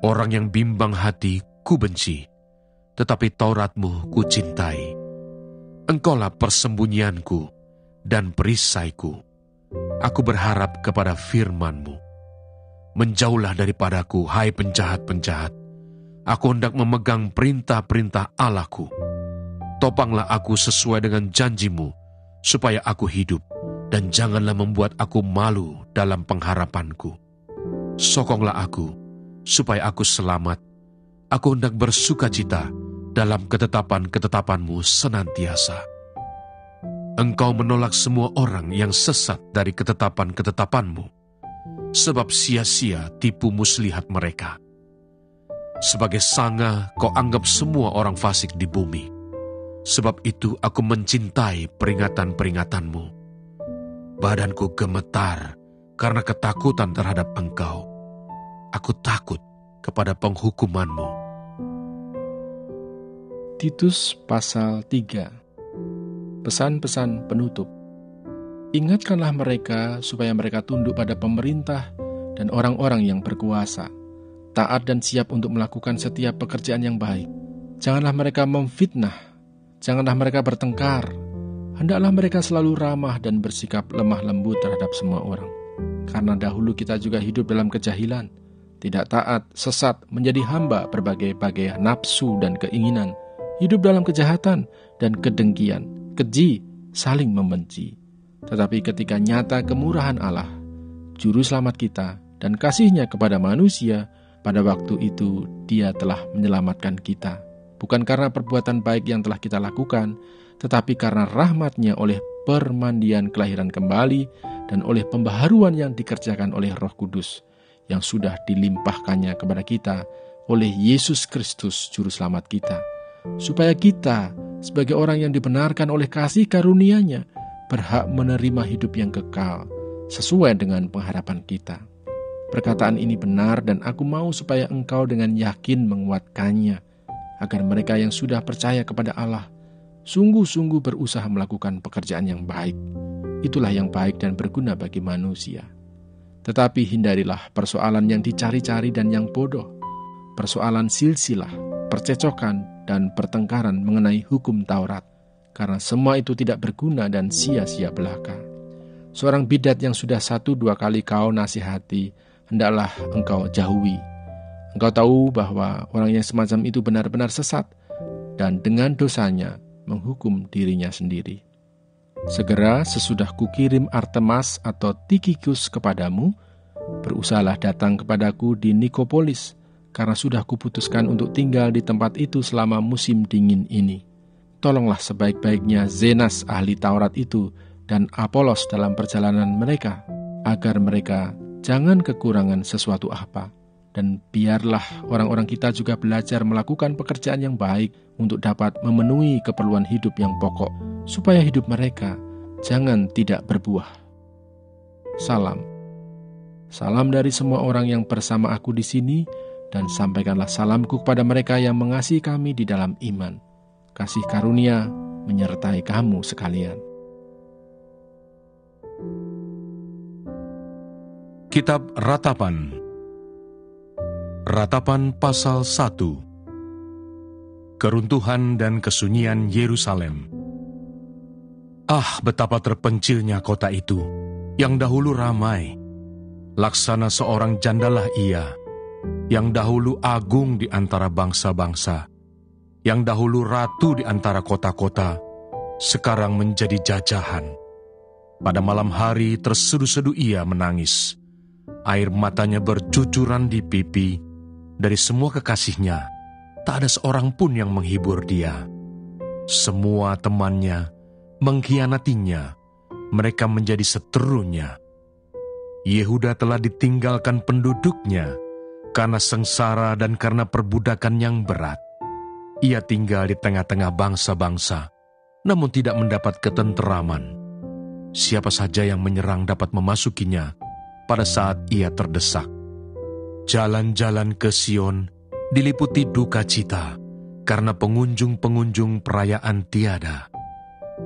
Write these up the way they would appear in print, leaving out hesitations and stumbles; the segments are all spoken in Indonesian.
Orang yang bimbang hati ku benci, tetapi Taurat-Mu ku cintai. Engkaulah persembunyianku dan perisaiku. Aku berharap kepada firman-Mu. Menjauhlah daripadaku, hai penjahat-penjahat. Aku hendak memegang perintah-perintah Allahku. Topanglah aku sesuai dengan janji-Mu, supaya aku hidup, dan janganlah membuat aku malu dalam pengharapanku. Sokonglah aku, supaya aku selamat. Aku hendak bersukacita dalam ketetapan-ketetapan-Mu senantiasa. Engkau menolak semua orang yang sesat dari ketetapan-ketetapan-Mu, sebab sia-sia tipu muslihat mereka. Sebagai sanga kau anggap semua orang fasik di bumi. Sebab itu aku mencintai peringatan-peringatan-Mu. Badanku gemetar karena ketakutan terhadap Engkau. Aku takut kepada penghukuman-Mu. Titus pasal 3. Pesan-pesan penutup. Ingatkanlah mereka supaya mereka tunduk pada pemerintah dan orang-orang yang berkuasa, taat dan siap untuk melakukan setiap pekerjaan yang baik. Janganlah mereka memfitnah, janganlah mereka bertengkar. Hendaklah mereka selalu ramah dan bersikap lemah lembut terhadap semua orang. Karena dahulu kita juga hidup dalam kejahilan, tidak taat, sesat, menjadi hamba berbagai-bagai nafsu dan keinginan, hidup dalam kejahatan dan kedengkian, keji, saling membenci. Tetapi ketika nyata kemurahan Allah, Juru Selamat kita, dan kasih-Nya kepada manusia, pada waktu itu Dia telah menyelamatkan kita. Bukan karena perbuatan baik yang telah kita lakukan, tetapi karena rahmat-Nya oleh permandian kelahiran kembali dan oleh pembaharuan yang dikerjakan oleh Roh Kudus, yang sudah dilimpahkannya kepada kita oleh Yesus Kristus Juru Selamat kita, supaya kita sebagai orang yang dibenarkan oleh kasih karunia-Nya berhak menerima hidup yang kekal sesuai dengan pengharapan kita. Perkataan ini benar dan aku mau supaya engkau dengan yakin menguatkannya, agar mereka yang sudah percaya kepada Allah sungguh-sungguh berusaha melakukan pekerjaan yang baik. Itulah yang baik dan berguna bagi manusia. Tetapi hindarilah persoalan yang dicari-cari dan yang bodoh, persoalan silsilah, percecokan, dan pertengkaran mengenai hukum Taurat, karena semua itu tidak berguna dan sia-sia belaka. Seorang bidat yang sudah 1-2 kali kau nasihati, hendaklah engkau jauhi. Engkau tahu bahwa orang yang semacam itu benar-benar sesat, dan dengan dosanya menghukum dirinya sendiri. Segera sesudah kukirim Artemas atau Tikhikus kepadamu, berusahalah datang kepadaku di Nikopolis, karena sudah kuputuskan untuk tinggal di tempat itu selama musim dingin ini. Tolonglah sebaik-baiknya Zenas ahli Taurat itu dan Apolos dalam perjalanan mereka, agar mereka jangan kekurangan sesuatu apa. Dan biarlah orang-orang kita juga belajar melakukan pekerjaan yang baik untuk dapat memenuhi keperluan hidup yang pokok, supaya hidup mereka jangan tidak berbuah. Salam. Salam dari semua orang yang bersama aku di sini, dan sampaikanlah salamku kepada mereka yang mengasihi kami di dalam iman. Kasih karunia menyertai kamu sekalian. Kitab Ratapan. Ratapan pasal 1. Keruntuhan dan kesunyian Yerusalem. Ah, betapa terpencilnya kota itu, yang dahulu ramai. Laksana seorang jandalah ia, yang dahulu agung di antara bangsa-bangsa, yang dahulu ratu di antara kota-kota, sekarang menjadi jajahan. Pada malam hari tersedu-sedu ia menangis, air matanya bercucuran di pipi. Dari semua kekasihnya, tak ada seorang pun yang menghibur dia. Semua temannya mengkhianatinya, mereka menjadi seterunya. Yehuda telah ditinggalkan penduduknya karena sengsara dan karena perbudakan yang berat. Ia tinggal di tengah-tengah bangsa-bangsa, namun tidak mendapat ketenteraman. Siapa saja yang menyerang dapat memasukinya pada saat ia terdesak. Jalan-jalan ke Sion diliputi duka cita karena pengunjung-pengunjung perayaan tiada.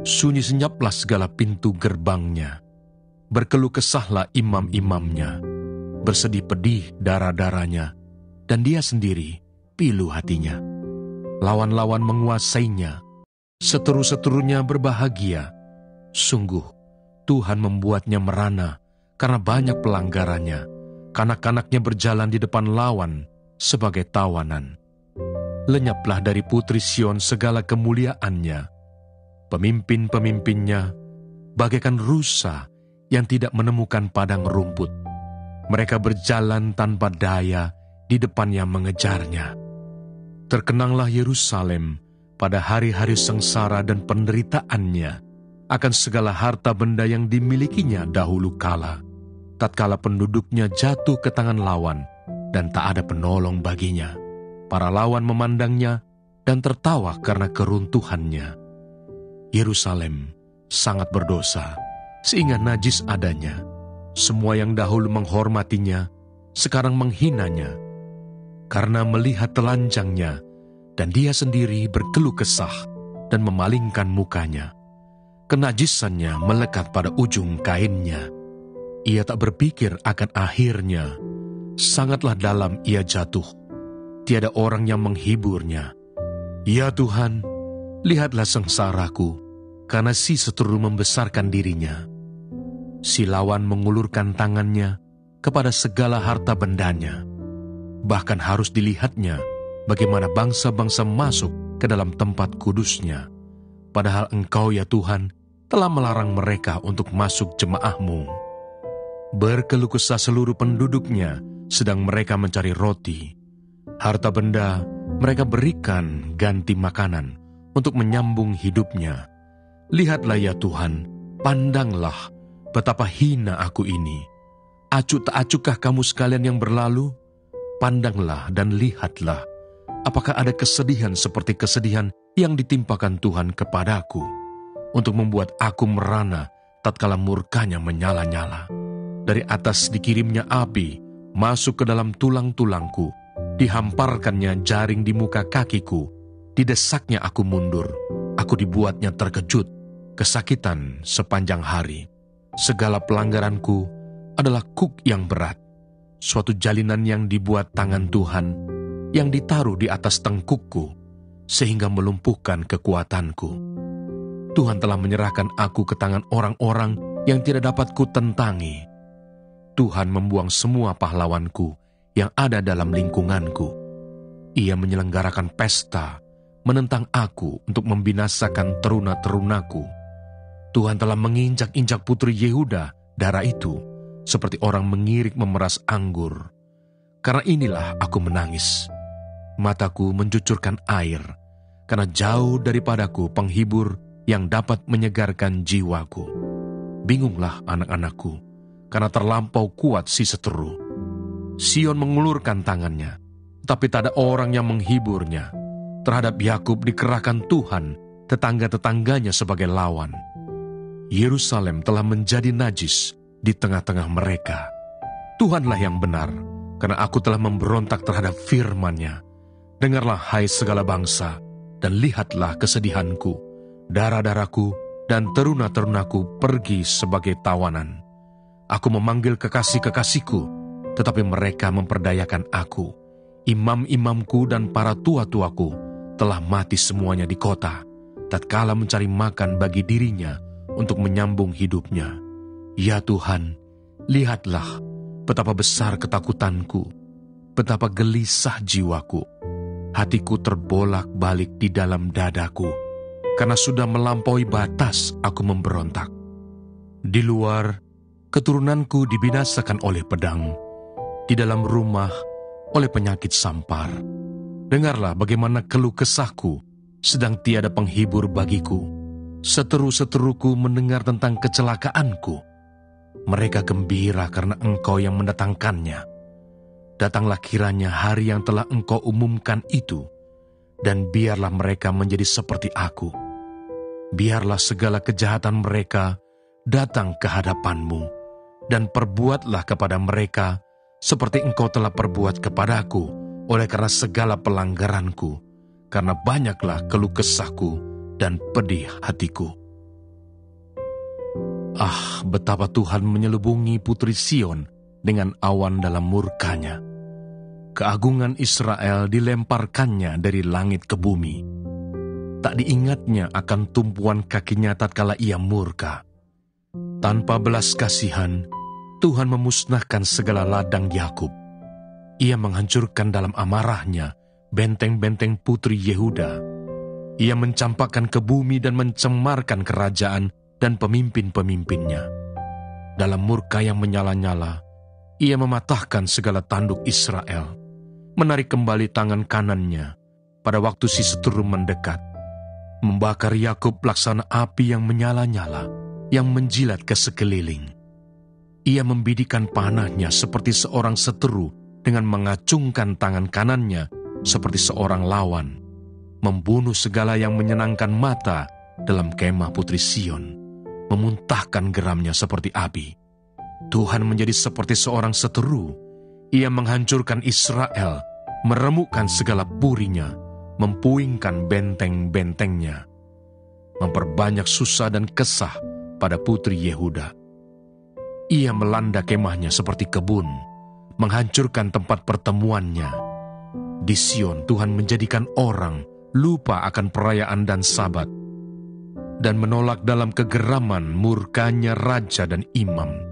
Sunyi senyaplah segala pintu gerbangnya. Berkeluh kesahlah imam-imamnya. Bersedih pedih darah-darahnya dan dia sendiri pilu hatinya. Lawan-lawan menguasainya, seteru-seterunya berbahagia. Sungguh, Tuhan membuatnya merana karena banyak pelanggarannya. Kanak-kanaknya berjalan di depan lawan sebagai tawanan. Lenyaplah dari putri Sion segala kemuliaannya. Pemimpin-pemimpinnya bagaikan rusa yang tidak menemukan padang rumput. Mereka berjalan tanpa daya di depan yang mengejarnya. Terkenanglah Yerusalem pada hari-hari sengsara dan penderitaannya akan segala harta benda yang dimilikinya dahulu kala, tatkala penduduknya jatuh ke tangan lawan dan tak ada penolong baginya. Para lawan memandangnya dan tertawa karena keruntuhannya. Yerusalem sangat berdosa, sehingga najis adanya. Semua yang dahulu menghormatinya, sekarang menghinanya. Karena melihat telanjangnya, dan dia sendiri berkeluh kesah dan memalingkan mukanya. Kenajisannya melekat pada ujung kainnya. Ia tak berpikir akan akhirnya. Sangatlah dalam ia jatuh. Tiada orang yang menghiburnya. Ya Tuhan, lihatlah sengsaraku, karena si seteru membesarkan dirinya. Si lawan mengulurkan tangannya kepada segala harta bendanya. Bahkan harus dilihatnya bagaimana bangsa-bangsa masuk ke dalam tempat kudusnya. Padahal Engkau ya Tuhan telah melarang mereka untuk masuk jemaah-Mu. Berkeluh kesah seluruh penduduknya sedang mereka mencari roti. Harta benda mereka berikan ganti makanan untuk menyambung hidupnya. Lihatlah ya Tuhan, pandanglah betapa hina aku ini. Acuh tak acuhkah kamu sekalian yang berlalu? Pandanglah dan lihatlah, apakah ada kesedihan seperti kesedihan yang ditimpakan Tuhan kepadaku, untuk membuat aku merana tatkala murkanya menyala-nyala. Dari atas dikirimnya api, masuk ke dalam tulang-tulangku, dihamparkannya jaring di muka kakiku, didesaknya aku mundur, aku dibuatnya terkejut, kesakitan sepanjang hari. Segala pelanggaranku adalah kuk yang berat, suatu jalinan yang dibuat tangan Tuhan, yang ditaruh di atas tengkukku, sehingga melumpuhkan kekuatanku. Tuhan telah menyerahkan aku ke tangan orang-orang yang tidak dapat kutentangi. Tuhan membuang semua pahlawanku yang ada dalam lingkunganku. Ia menyelenggarakan pesta menentang aku untuk membinasakan teruna-terunaku. Tuhan telah menginjak-injak putri Yehuda, darah itu, seperti orang mengirik memeras anggur. Karena inilah aku menangis. Mataku mencucurkan air, karena jauh daripadaku penghibur yang dapat menyegarkan jiwaku. Bingunglah anak-anakku, karena terlampau kuat si seteru. Sion mengulurkan tangannya, tapi tak ada orang yang menghiburnya. Terhadap Yakub dikerahkan Tuhan, tetangga-tetangganya sebagai lawan. Yerusalem telah menjadi najis di tengah-tengah mereka. Tuhanlah yang benar, karena aku telah memberontak terhadap firman-Nya. Dengarlah hai segala bangsa, dan lihatlah kesedihanku. Darah-darahku dan teruna-terunaku pergi sebagai tawanan. Aku memanggil kekasih-kekasihku, tetapi mereka memperdayakan aku. Imam-imamku dan para tua-tuaku telah mati semuanya di kota, tatkala mencari makan bagi dirinya untuk menyambung hidupnya. Ya Tuhan, lihatlah betapa besar ketakutanku, betapa gelisah jiwaku. Hatiku terbolak-balik di dalam dadaku, karena sudah melampaui batas aku memberontak. Di luar, keturunanku dibinasakan oleh pedang, di dalam rumah oleh penyakit sampar. Dengarlah bagaimana keluh kesahku, sedang tiada penghibur bagiku. Seteru-seteruku mendengar tentang kecelakaanku. Mereka gembira karena Engkau yang mendatangkannya. Datanglah kiranya hari yang telah Engkau umumkan itu, dan biarlah mereka menjadi seperti aku. Biarlah segala kejahatan mereka datang ke hadapan-Mu, dan perbuatlah kepada mereka seperti Engkau telah perbuat kepadaku, oleh karena segala pelanggaranku, karena banyaklah keluh kesahku dan pedih hatiku. Ah, betapa Tuhan menyelubungi putri Sion dengan awan dalam murkanya. keagungan Israel dilemparkannya dari langit ke bumi. Tak diingatnya akan tumpuan kakinya tatkala ia murka. Tanpa belas kasihan, Tuhan memusnahkan segala ladang Yakub. Ia menghancurkan dalam amarahnya benteng-benteng putri Yehuda. Ia mencampakkan ke bumi dan mencemarkan kerajaan dan pemimpin-pemimpinnya. Dalam murka yang menyala-nyala, ia mematahkan segala tanduk Israel, menarik kembali tangan kanannya pada waktu si seteru mendekat, membakar Yakub laksana api yang menyala-nyala, yang menjilat ke sekeliling. Ia membidikan panahnya seperti seorang seteru dengan mengacungkan tangan kanannya seperti seorang lawan, membunuh segala yang menyenangkan mata dalam kemah putri Sion, memuntahkan geramnya seperti api. Tuhan menjadi seperti seorang seteru. Ia menghancurkan Israel, meremukkan segala purinya, mempuingkan benteng-bentengnya, memperbanyak susah dan kesah pada putri Yehuda. Ia melanda kemahnya seperti kebun, menghancurkan tempat pertemuannya. Di Sion Tuhan menjadikan orang lupa akan perayaan dan Sabat, dan menolak dalam kegeraman murkanya raja dan imam.